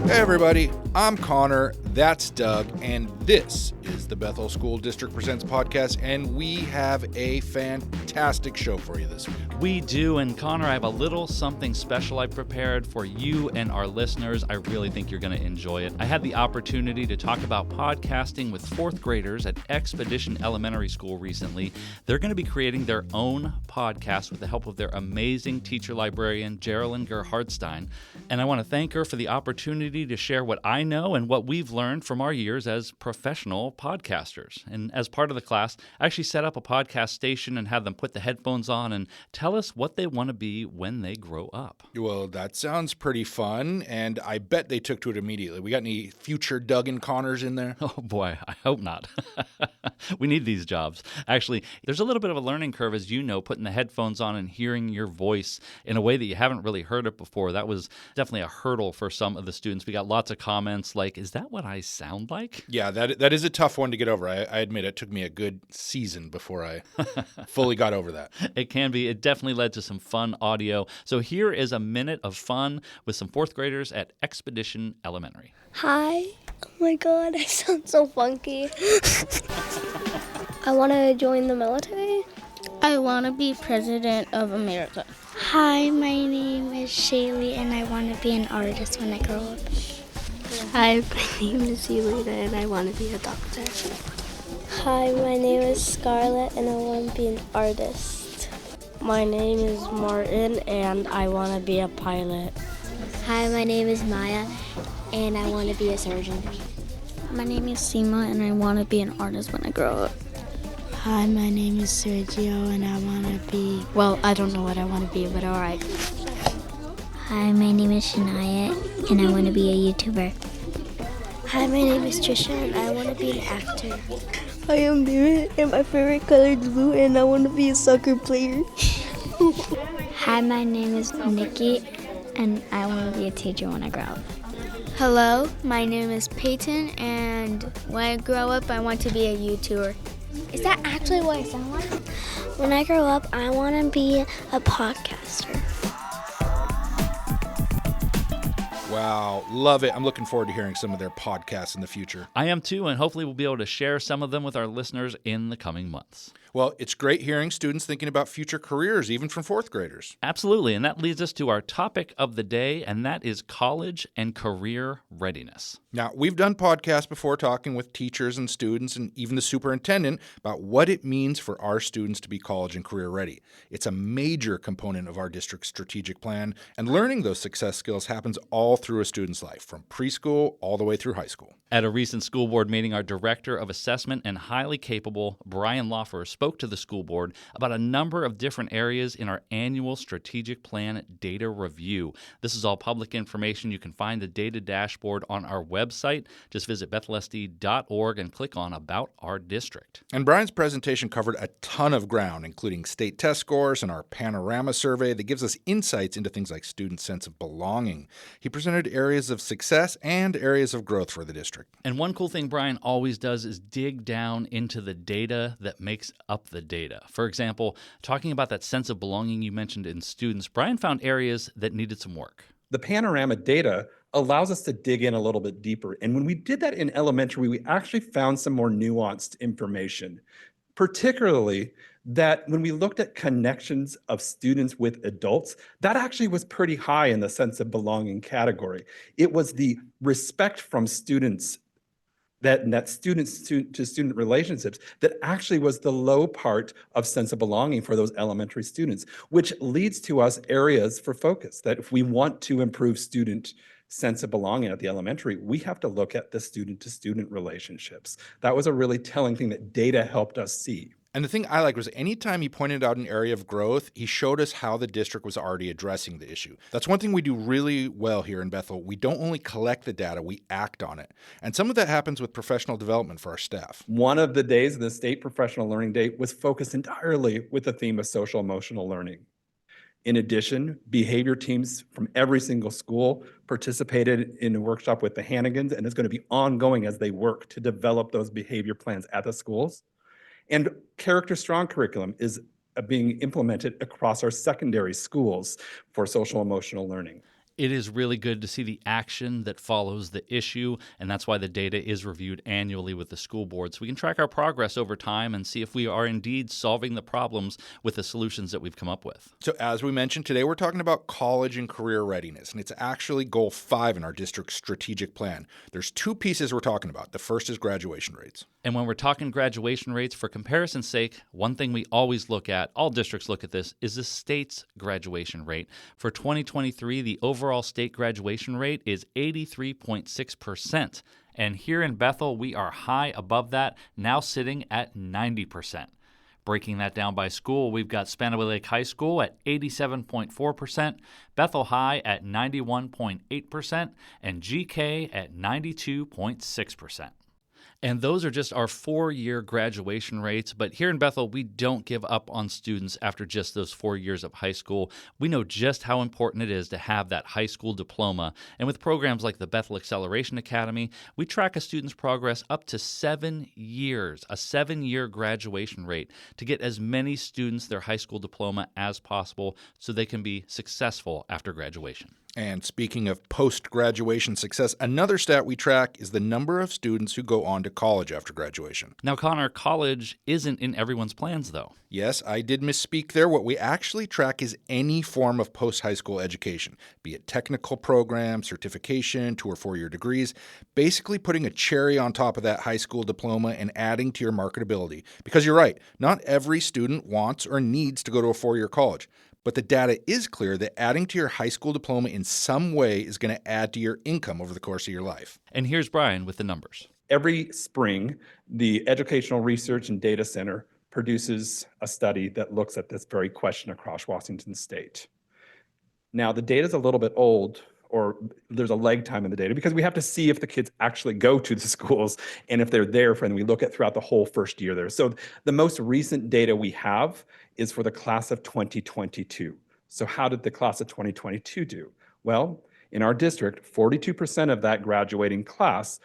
Hey everybody, I'm Connor, that's Doug, and this is the Bethel School District Presents podcast, and we have a fantastic show for you this week. We do, and Connor, I have a little something special I prepared for you and our listeners. I really think you're going to enjoy it. I had the opportunity to talk about podcasting with fourth graders at Expedition Elementary School recently. They're going to be creating their own podcast with the help of their amazing teacher librarian, Geraldine Gerhardstein, and I want to thank her for the opportunity to share what I know and what we've learned from our years as professional podcasters. And as part of the class, I actually set up a podcast station and had them put the headphones on and tell us what they want to be when they grow up. Well, that sounds pretty fun, and I bet they took to it immediately. We got any future Doug and Connors in there? Oh boy, I hope not. We need these jobs. Actually, there's a little bit of a learning curve, as you know, putting the headphones on and hearing your voice in a way that you haven't really heard it before. That was definitely a hurdle for some of the students. We got lots of comments like, is that what I sound like? Yeah, that is a tough one to get over. I admit it took me a good season before I fully got over that. It can be. It definitely led to some fun audio. So here is a minute of fun with some fourth graders at Expedition Elementary. Hi. Oh my god, I sound so funky. I want to join the military. I want to be president of America. Hi, my name is Shaylee, and I want to be an artist when I grow up. Hi, my name is Yelena, and I want to be a doctor. Hi, my name is Scarlett, and I want to be an artist. My name is Martin, and I want to be a pilot. Hi, my name is Maya, and I want to be a surgeon. My name is Seema, and I want to be an artist when I grow up. Hi, my name is Sergio, and I want to be, well, I don't know what I want to be, but all right. Hi, my name is Shania, and I want to be a YouTuber. Hi, my name is Trisha, and I want to be an actor. Hi, I'm David, and my favorite color is blue, and I want to be a soccer player. Hi, my name is Nikki, and I want to be a teacher when I grow up. Hello, my name is Peyton, and when I grow up, I want to be a YouTuber. Is that actually what I sound like? When I grow up, I want to be a podcaster. Wow, love it. I'm looking forward to hearing some of their podcasts in the future. I am too, and hopefully we'll be able to share some of them with our listeners in the coming months. Well, it's great hearing students thinking about future careers, even from fourth graders. Absolutely, and that leads us to our topic of the day, and that is college and career readiness. Now, we've done podcasts before talking with teachers and students and even the superintendent about what it means for our students to be college and career ready. It's a major component of our district's strategic plan, and learning those success skills happens all through a student's life, from preschool all the way through high school. At a recent school board meeting, our director of assessment and highly capable Brian Loffer spoke to the school board about a number of different areas in our annual strategic plan data review. This is all public information. You can find the data dashboard on our website. Just visit bethelsd.org and click on About Our District. And Brian's presentation covered a ton of ground, including state test scores and our panorama survey that gives us insights into things like student sense of belonging. He presented areas of success and areas of growth for the district. And one cool thing Brian always does is dig down into the data that makes up the data. For example, talking about that sense of belonging you mentioned in students, Brian found areas that needed some work. The panorama data allows us to dig in a little bit deeper. And when we did that in elementary, we actually found some more nuanced information, particularly that when we looked at connections of students with adults, that actually was pretty high in the sense of belonging category. It was the respect from students, that student-to-student relationships, that actually was the low part of sense of belonging for those elementary students, which leads to us areas for focus, that if we want to improve student sense of belonging at the elementary, we have to look at the student-to-student relationships. That was a really telling thing that data helped us see. And the thing I like was anytime he pointed out an area of growth, he showed us how the district was already addressing the issue. That's one thing we do really well here in Bethel. We don't only collect the data, we act on it. And some of that happens with professional development for our staff. One of the days of the State Professional Learning Day was focused entirely with the theme of social emotional learning. In addition, behavior teams from every single school participated in a workshop with the Hannigans, and it's going to be ongoing as they work to develop those behavior plans at the schools. And Character Strong curriculum is being implemented across our secondary schools for social emotional learning. It is really good to see the action that follows the issue, and that's why the data is reviewed annually with the school board, so we can track our progress over time and see if we are indeed solving the problems with the solutions that we've come up with. So as we mentioned today, we're talking about college and career readiness, and it's actually goal 5 in our district's strategic plan. There's 2 pieces we're talking about. The first is graduation rates. And when we're talking graduation rates, for comparison's sake, one thing we always look at, all districts look at this, is the state's graduation rate. For 2023, the overall state graduation rate is 83.6%. And here in Bethel, we are high above that, now sitting at 90%. Breaking that down by school, we've got Spanaway Lake High School at 87.4%, Bethel High at 91.8%, and GK at 92.6%. And those are just our 4-year graduation rates. But here in Bethel, we don't give up on students after just those 4 years of high school. We know just how important it is to have that high school diploma. And with programs like the Bethel Acceleration Academy, we track a student's progress up to 7 years, a 7-year graduation rate, to get as many students their high school diploma as possible so they can be successful after graduation. And speaking of post-graduation success, another stat we track is the number of students who go on to college after graduation. Now, Connor, college isn't in everyone's plans, though. Yes, I did misspeak there. What we actually track is any form of post-high school education, be it technical program, certification, 2 or 4-year degrees, basically putting a cherry on top of that high school diploma and adding to your marketability. Because you're right, not every student wants or needs to go to a 4-year college. But the data is clear that adding to your high school diploma in some way is going to add to your income over the course of your life. And here's Brian with the numbers. Every spring, the Educational Research and Data Center produces a study that looks at this very question across Washington State. Now, the data is a little bit old, or there's a lag time in the data, because we have to see if the kids actually go to the schools and if they're there, and we look at throughout the whole first year there. So the most recent data we have is for the class of 2022. So how did the class of 2022 do? Well, in our district, 42% of that graduating class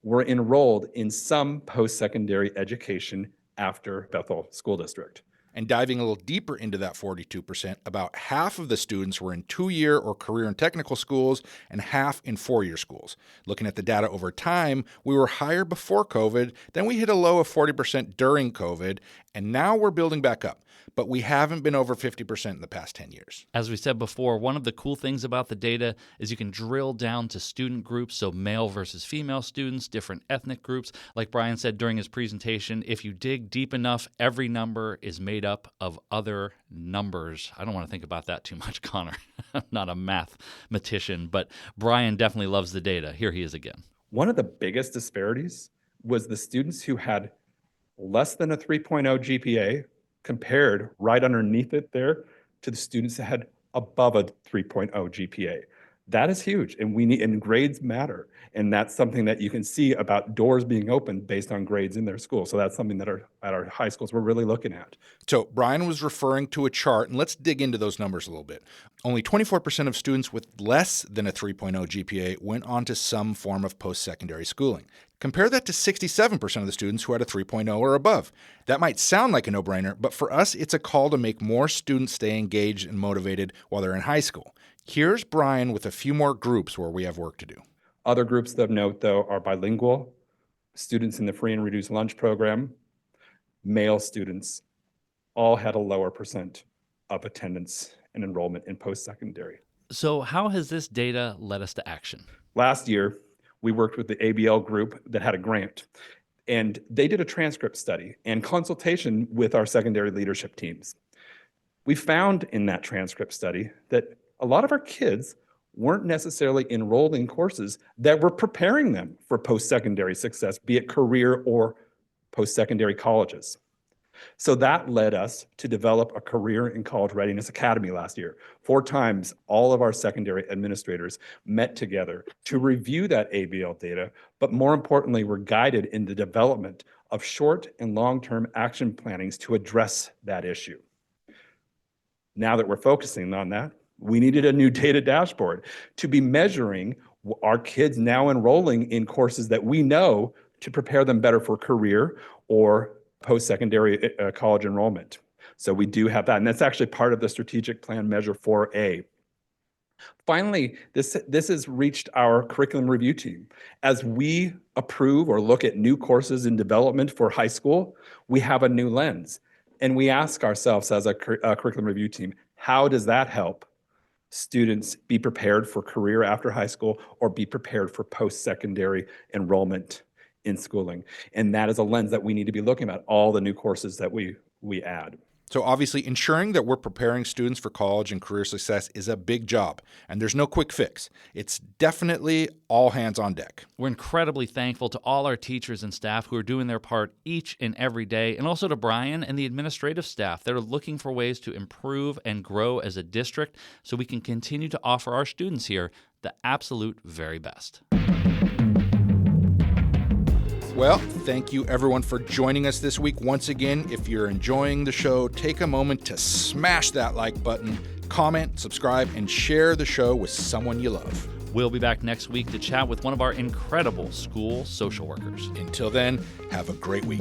were enrolled in some post-secondary education after Bethel School District. And diving a little deeper into that 42%, about half of the students were in 2-year or career and technical schools and half in 4-year schools. Looking at the data over time, we were higher before COVID, then we hit a low of 40% during COVID, and now we're building back up. But we haven't been over 50% in the past 10 years. As we said before, one of the cool things about the data is you can drill down to student groups, so male versus female students, different ethnic groups. Like Brian said during his presentation, if you dig deep enough, every number is made up of other numbers. I don't want to think about that too much, Connor. I'm not a mathematician, but Brian definitely loves the data. Here he is again. One of the biggest disparities was the students who had less than a 3.0 GPA compared right underneath it there to the students that had above a 3.0 GPA. That is huge, and grades matter. And that's something that you can see about doors being opened based on grades in their school. So that's something that at our high schools we're really looking at. So Brian was referring to a chart, and let's dig into those numbers a little bit. Only 24% of students with less than a 3.0 GPA went on to some form of post-secondary schooling. Compare that to 67% of the students who had a 3.0 or above. That might sound like a no-brainer, but for us, it's a call to make more students stay engaged and motivated while they're in high school. Here's Brian with a few more groups where we have work to do. Other groups of note, though, are bilingual, students in the free and reduced lunch program, male students, all had a lower percent of attendance and enrollment in post-secondary. So how has this data led us to action? Last year, we worked with the ABL group that had a grant, and they did a transcript study and consultation with our secondary leadership teams. We found in that transcript study that a lot of our kids weren't necessarily enrolled in courses that were preparing them for post-secondary success, be it career or post-secondary colleges. So that led us to develop a Career and College Readiness Academy last year. 4 times, all of our secondary administrators met together to review that ABL data, but more importantly, were guided in the development of short and long-term action plannings to address that issue. Now that we're focusing on that, we needed a new data dashboard to be measuring our kids now enrolling in courses that we know to prepare them better for career or post-secondary college enrollment. So we do have that, and that's actually part of the strategic plan measure 4A. Finally, this has reached our curriculum review team. As we approve or look at new courses in development for high school, we have a new lens. And we ask ourselves as a curriculum review team, how does that help students be prepared for career after high school or be prepared for post-secondary enrollment in schooling? And that is a lens that we need to be looking at, all the new courses that we add. So obviously, ensuring that we're preparing students for college and career success is a big job, and there's no quick fix. It's definitely all hands on deck. We're incredibly thankful to all our teachers and staff who are doing their part each and every day, and also to Brian and the administrative staff that are looking for ways to improve and grow as a district so we can continue to offer our students here the absolute very best. Well, thank you everyone for joining us this week. Once again, if you're enjoying the show, take a moment to smash that like button, comment, subscribe, and share the show with someone you love. We'll be back next week to chat with one of our incredible school social workers. Until then, have a great week.